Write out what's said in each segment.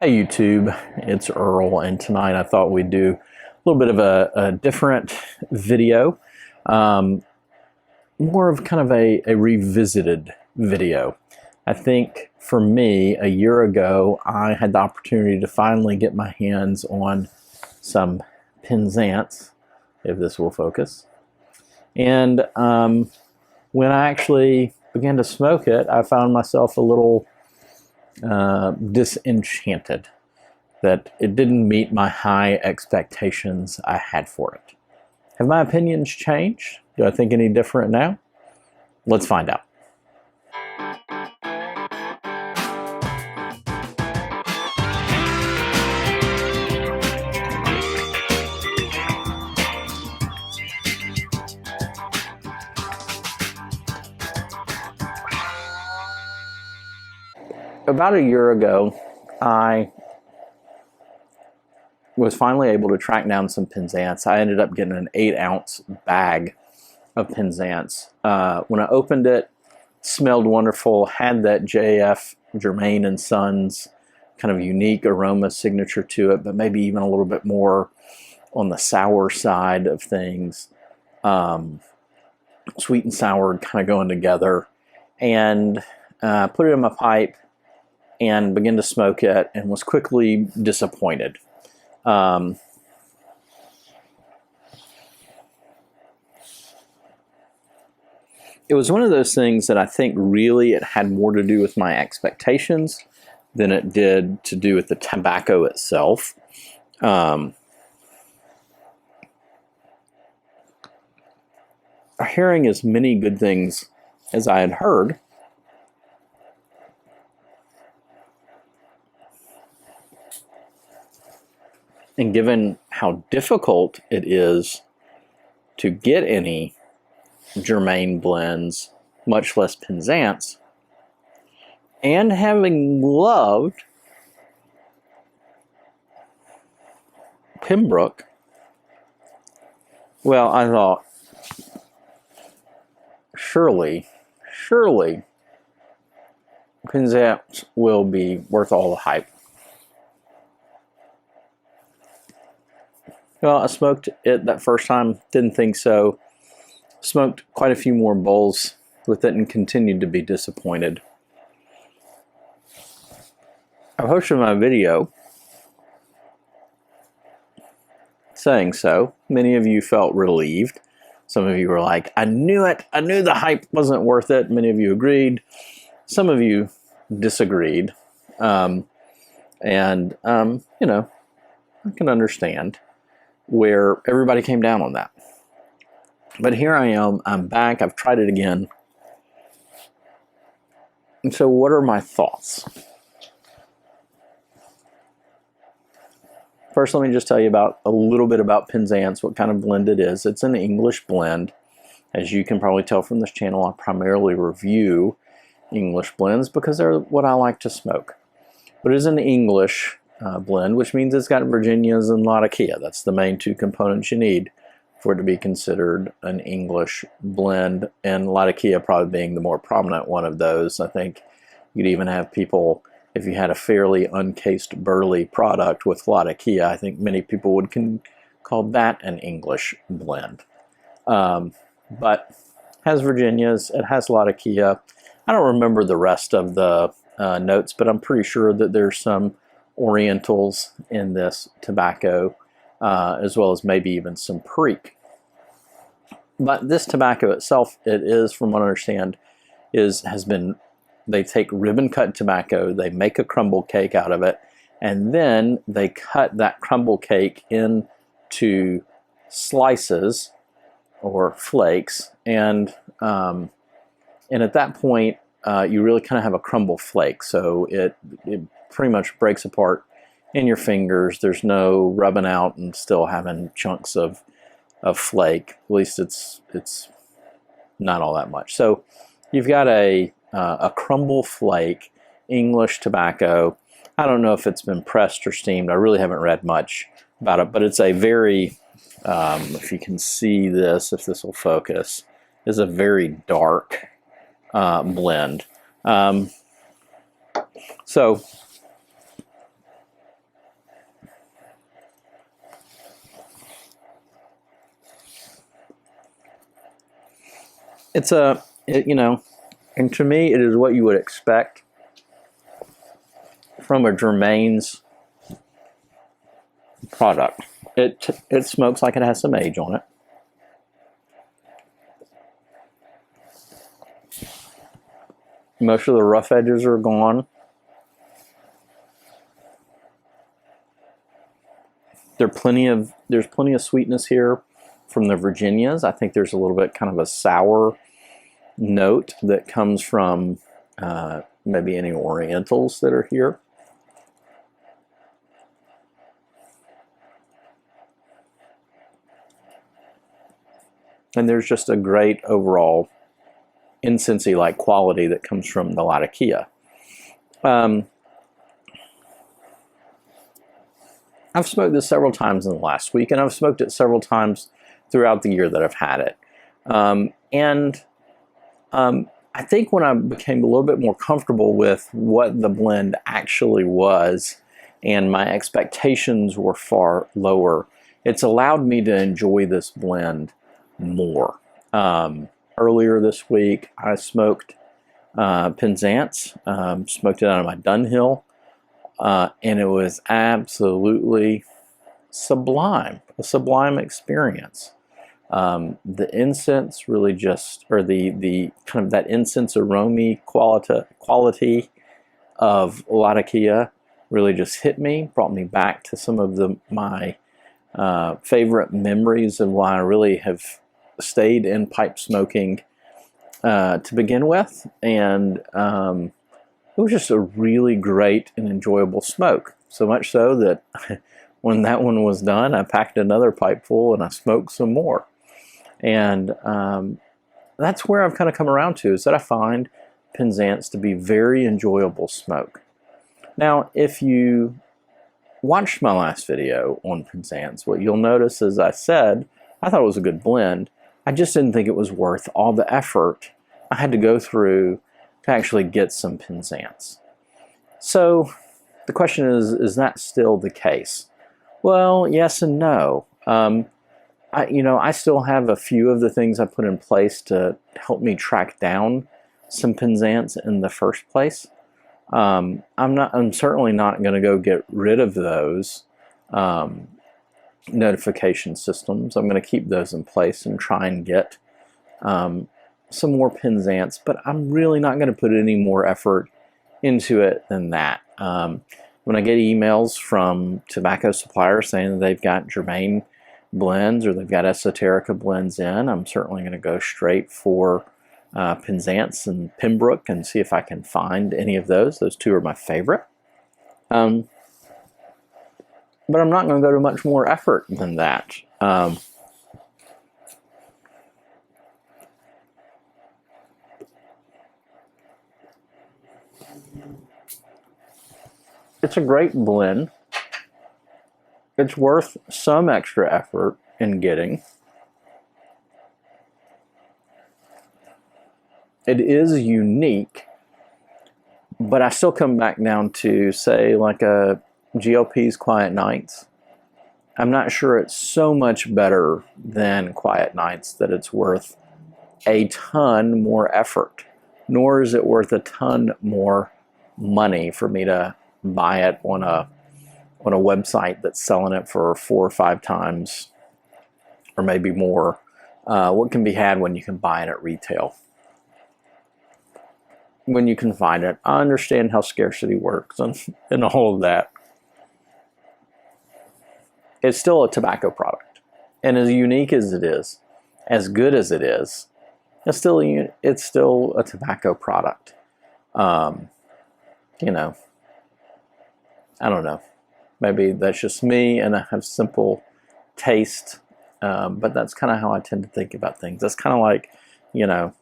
Hey YouTube, it's Earl, and tonight I thought we'd do a little bit of a different video, more of kind of a revisited video. I think for me, a year ago, I had the opportunity to finally get my hands on some Penzance, if this will focus, and when I actually began to smoke it, I found myself a little disenchanted that it didn't meet my high expectations I had for it. Have my opinions changed? Do I think any different now? Let's find out. About a year ago, I was finally able to track down some Penzance. I ended up getting an 8-ounce bag of Penzance. When I opened it, smelled wonderful, had that JF Germain and Sons kind of unique aroma signature to it, but maybe even a little bit more on the sour side of things. Sweet and sour kind of going together. And put it in my pipe and began to smoke it, and was quickly disappointed. It was one of those things that I think really it had more to do with my expectations than it did to do with the tobacco itself. Hearing as many good things as I had heard, and given how difficult it is to get any Germain blends, much less Penzance, and having loved Pembroke, well, I thought, surely Penzance will be worth all the hype. Well, I smoked it that first time, didn't think so. Smoked quite a few more bowls with it and continued to be disappointed. I posted my video saying so. Many of you felt relieved. Some of you were like, I knew it. I knew the hype wasn't worth it. Many of you agreed. Some of you disagreed. You know, I can understand where everybody came down on that. But here I am, I'm back, I've tried it again. And so what are my thoughts? First, let me just tell you about a little bit about Penzance, what kind of blend it is. It's an English blend. As you can probably tell from this channel, I primarily review English blends because they're what I like to smoke. But it is an English blend, which means it's got Virginias and Latakia. That's the main two components you need for it to be considered an English blend, and Latakia probably being the more prominent one of those. I think you'd even have people, if you had a fairly uncased burley product with Latakia, I think many people would call that an English blend. But has Virginias, it has Latakia. I don't remember the rest of the notes, but I'm pretty sure that there's some Orientals in this tobacco, as well as maybe even some Perique. But this tobacco itself, it is, from what I understand, they take ribbon cut tobacco, they make a crumble cake out of it, and then they cut that crumble cake into slices or flakes, and at that point you really kind of have a crumble flake. So it pretty much breaks apart in your fingers. There's no rubbing out and still having chunks of flake. At least it's not all that much. So you've got a crumble flake English tobacco. I don't know if it's been pressed or steamed. I really haven't read much about it, but it's a very, if you can see this, if this will focus, is a very dark blend. So It's you know, and to me, it is what you would expect from a Germain's product. It smokes like it has some age on it. Most of the rough edges are gone. There's plenty of sweetness here from the Virginias. I think there's a little bit kind of a sour note that comes from maybe any Orientals that are here. And there's just a great overall incensey like quality that comes from the Latakia. I've smoked this several times in the last week, and I've smoked it several times throughout the year that I've had it. I think when I became a little bit more comfortable with what the blend actually was, and my expectations were far lower, it's allowed me to enjoy this blend more. Earlier this week, I smoked Penzance, smoked it out of my Dunhill, and it was absolutely sublime, a sublime experience. The incense really just, or the kind of that incense aroma quality of Latakia really just hit me, brought me back to some of my favorite memories of why I really have stayed in pipe smoking to begin with, and it was just a really great and enjoyable smoke. So much so that when that one was done, I packed another pipe full and I smoked some more. And that's where I've kind of come around to, is that I find Penzance to be very enjoyable smoke. Now, if you watched my last video on Penzance, what you'll notice is I said I thought it was a good blend. I just didn't think it was worth all the effort I had to go through to actually get some Penzance. So the question is that still the case? Well, yes and no. I still have a few of the things I put in place to help me track down some Penzance in the first place. I'm certainly not going to go get rid of those notification systems. I'm going to keep those in place and try and get some more Penzance, but I'm really not going to put any more effort into it than that. When I get emails from tobacco suppliers saying that they've got Germain blends or they've got Esoterica blends in, I'm certainly going to go straight for Penzance and Pembroke and see if I can find any of those. Those two are my favorite. But I'm not going to go to much more effort than that. It's a great blend. It's worth some extra effort in getting. It is unique, but I still come back down to, say, like a GLP's Quiet Nights. I'm not sure it's so much better than Quiet Nights that it's worth a ton more effort, nor is it worth a ton more money for me to buy it on a website that's selling it for 4 or 5 times or maybe more what can be had when you can buy it at retail. When you can find it. I understand how scarcity works and all of that. It's still a tobacco product. And as unique as it is, as good as it is, it's still a tobacco product. You know, I don't know. Maybe that's just me and I have simple taste. But that's kind of how I tend to think about things. That's kind of like, you know,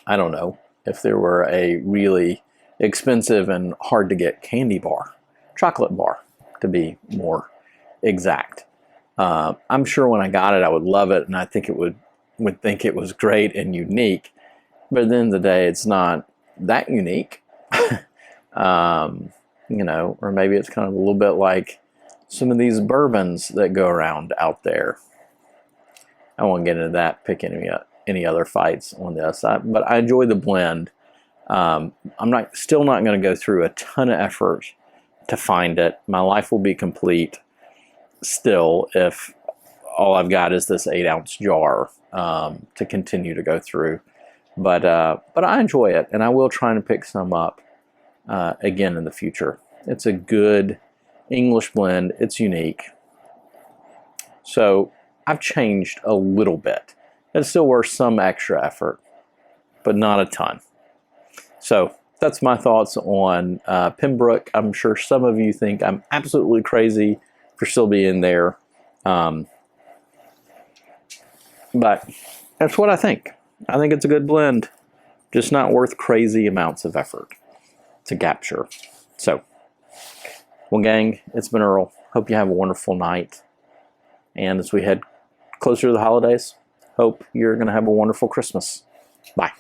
I don't know, if there were a really expensive and hard to get candy bar, chocolate bar to be more exact. I'm sure when I got it I would love it and I think it would think it was great and unique, but at the end of the day it's not that unique. You know, or maybe it's kind of a little bit like some of these bourbons that go around out there. I won't get into that picking any other fights on this. But I enjoy the blend. I'm still not going to go through a ton of effort to find it. My life will be complete still if all I've got is this 8-ounce jar to continue to go through. But I enjoy it, and I will try and pick some up again in the future. It's a good English blend. It's unique. So I've changed a little bit. It's still worth some extra effort, but not a ton. So that's my thoughts on Pembroke. I'm sure some of you think I'm absolutely crazy for still being there. But that's what I think. I think it's a good blend, just not worth crazy amounts of effort to capture. So, well, gang, it's been Earl. Hope you have a wonderful night. And as we head closer to the holidays, hope you're going to have a wonderful Christmas. Bye.